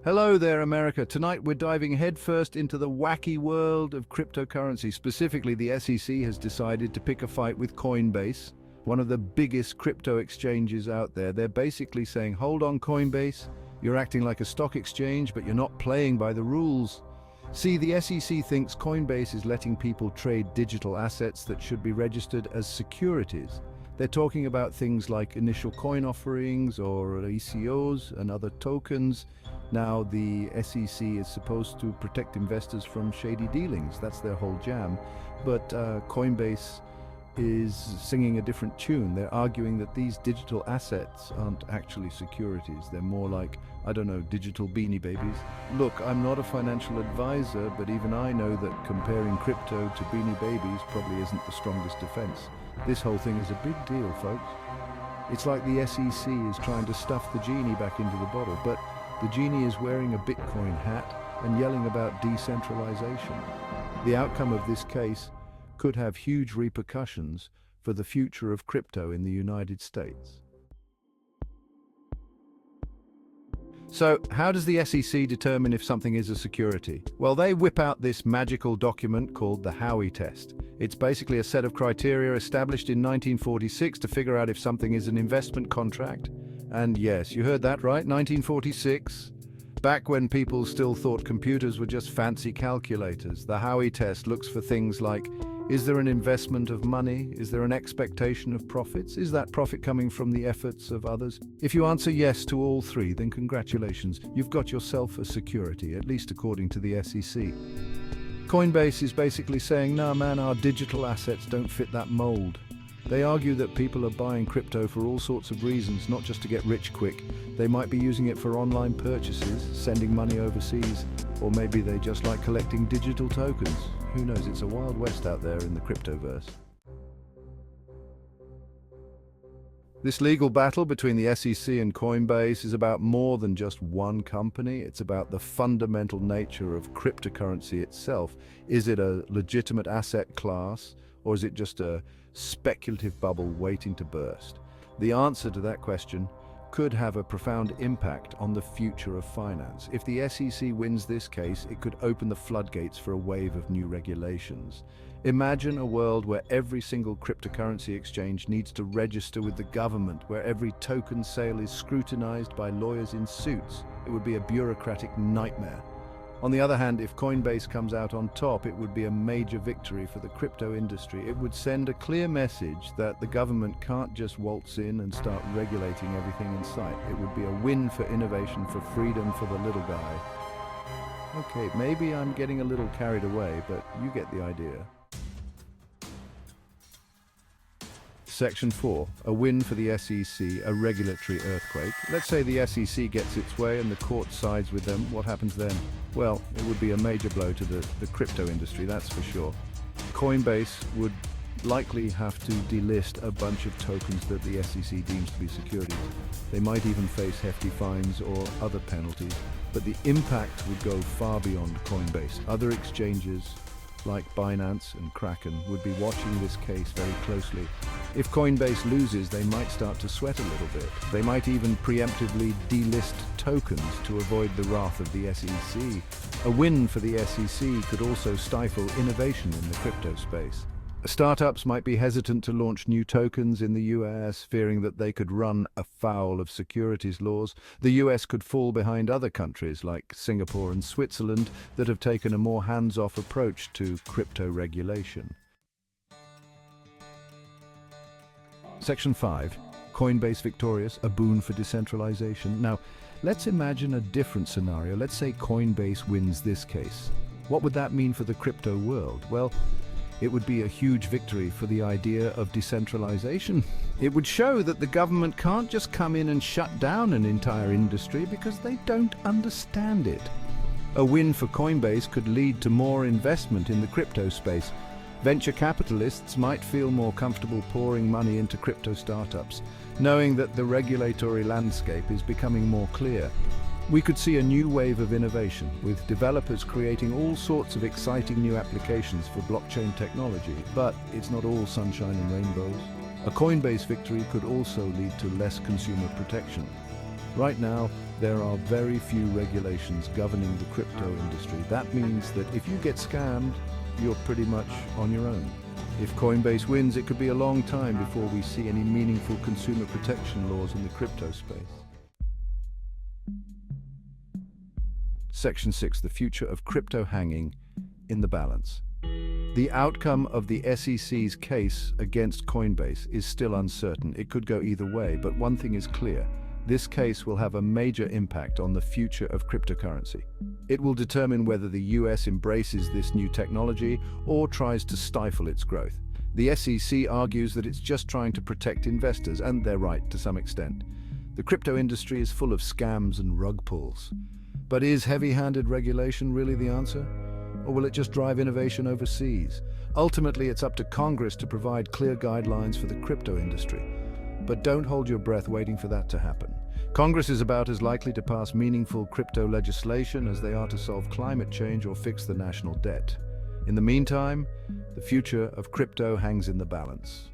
Hello there, America. Tonight we're diving headfirst into the wacky world of cryptocurrency. Specifically, the SEC has decided to pick a fight with Coinbase, one of the biggest crypto exchanges out there. They're basically saying, hold on, Coinbase, you're acting like a stock exchange, but you're not playing by the rules. See, the SEC thinks Coinbase is letting people trade digital assets that should be registered as securities. They're talking about things like initial coin offerings or ECOs and other tokens. Now, the SEC is supposed to protect investors from shady dealings. That's their whole jam. But Coinbase is singing a different tune. They're arguing that these digital assets aren't actually securities. They're more like, I don't know, digital beanie babies. Look, I'm not a financial advisor, but even I know that comparing crypto to beanie babies probably isn't the strongest defense. This whole thing is a big deal, folks. It's like the SEC is trying to stuff the genie back into the bottle, but the genie is wearing a Bitcoin hat and yelling about decentralization. The outcome of this case could have huge repercussions for the future of crypto in the United States. So, how does the SEC determine if something is a security? Well, they whip out this magical document called the Howey Test. It's basically a set of criteria established in 1946 to figure out if something is an investment contract. And yes, you heard that right, 1946. Back when people still thought computers were just fancy calculators, the Howey Test looks for things like, is there an investment of money? Is there an expectation of profits? Is that profit coming from the efforts of others? If you answer yes to all three, then congratulations, you've got yourself a security, at least according to the SEC. Coinbase is basically saying, nah man, our digital assets don't fit that mold. They argue that people are buying crypto for all sorts of reasons, not just to get rich quick. They might be using it for online purchases, sending money overseas, or maybe they just like collecting digital tokens. Who knows, it's a wild west out there in the cryptoverse. This legal battle between the SEC and Coinbase is about more than just one company. It's about the fundamental nature of cryptocurrency itself. Is it a legitimate asset class, or is it just a speculative bubble waiting to burst? The answer to that question could have a profound impact on the future of finance. If the SEC wins this case, it could open the floodgates for a wave of new regulations. Imagine a world where every single cryptocurrency exchange needs to register with the government, where every token sale is scrutinized by lawyers in suits. It would be a bureaucratic nightmare. On the other hand, if Coinbase comes out on top, it would be a major victory for the crypto industry. It would send a clear message that the government can't just waltz in and start regulating everything in sight. It would be a win for innovation, for freedom, for the little guy. Okay, maybe I'm getting a little carried away, but you get the idea. Section 4, a win for the SEC, a regulatory earthquake. Let's say the SEC gets its way and the court sides with them. What happens then? Well, it would be a major blow to the crypto industry, that's for sure. Coinbase would likely have to delist a bunch of tokens that the SEC deems to be securities. They might even face hefty fines or other penalties, but the impact would go far beyond Coinbase. Other exchanges, like Binance and Kraken, would be watching this case very closely. If Coinbase loses, they might start to sweat a little bit. They might even preemptively delist tokens to avoid the wrath of the SEC. A win for the SEC could also stifle innovation in the crypto space. Startups might be hesitant to launch new tokens in the US, fearing that they could run afoul of securities laws. The US could fall behind other countries like Singapore and Switzerland that have taken a more hands-off approach to crypto regulation. Section 5. Coinbase victorious, a boon for decentralization. Now, let's imagine a different scenario. Let's say Coinbase wins this case. What would that mean for the crypto world? Well, it would be a huge victory for the idea of decentralization. It would show that the government can't just come in and shut down an entire industry because they don't understand it. A win for Coinbase could lead to more investment in the crypto space. Venture capitalists might feel more comfortable pouring money into crypto startups, knowing that the regulatory landscape is becoming more clear. We could see a new wave of innovation, with developers creating all sorts of exciting new applications for blockchain technology, but it's not all sunshine and rainbows. A Coinbase victory could also lead to less consumer protection. Right now, there are very few regulations governing the crypto industry. That means that if you get scammed, you're pretty much on your own. If Coinbase wins, it could be a long time before we see any meaningful consumer protection laws in the crypto space. Section 6, the future of crypto hanging in the balance. The outcome of the SEC's case against Coinbase is still uncertain. It could go either way, but one thing is clear. This case will have a major impact on the future of cryptocurrency. It will determine whether the US embraces this new technology or tries to stifle its growth. The SEC argues that it's just trying to protect investors, and they're right to some extent. The crypto industry is full of scams and rug pulls. But is heavy-handed regulation really the answer? Or will it just drive innovation overseas? Ultimately, it's up to Congress to provide clear guidelines for the crypto industry. But don't hold your breath waiting for that to happen. Congress is about as likely to pass meaningful crypto legislation as they are to solve climate change or fix the national debt. In the meantime, the future of crypto hangs in the balance.